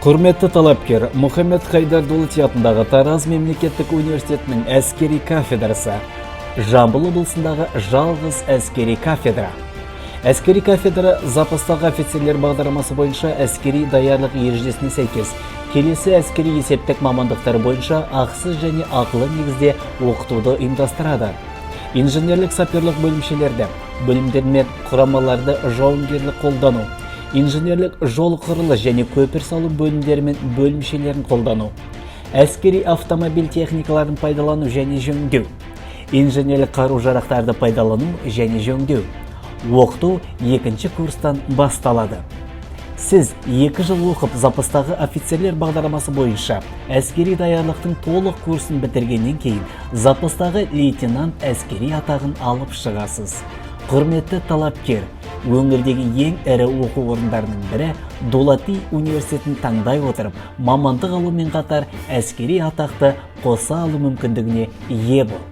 Құрметті талапкер, Мұхаммед Хайдар Дулати атындағы Тараз мемлекеттік университетінің әскери кафедрасы. Жамбыл облысындағы жалғыз әскери кафедра. Әскери кафедра запастағы офицерлер бағдарламасы бойынша әскери даярлық ережесіне сәйкес келесі әскери есептік мамандықтар бойынша ақысыз және ақылы негізде оқытуды ұйымдастырады. Инженерлік саперлік бөлімшелерді, бөлімдер мен құрамаларды жауынгерлік қолдану, инженерлік жол құрылыс және көпір салу бөлімдері мен бөлімшелерін қолдану, әскери автомобиль техникаларын пайдалану және жөндеу, инженерлік қару-жарақтарды пайдалану және жөндеу. Оқыту 2-ші курстан басталады. Сіз 2 жыл оқып запастағы офицерлер бағдарламасы бойынша әскери даярлықтың толық курсын бітіргеннен кейін запастағы лейтенант әскери атағын алып шығасыз. Құрметті талапкер, өңірдегі ең ірі оқу орындарының бірі Дулати университетін таңдай отырып, мамандық алумен қатар әскери атақты қоса алу мүмкіндігіне ие бол.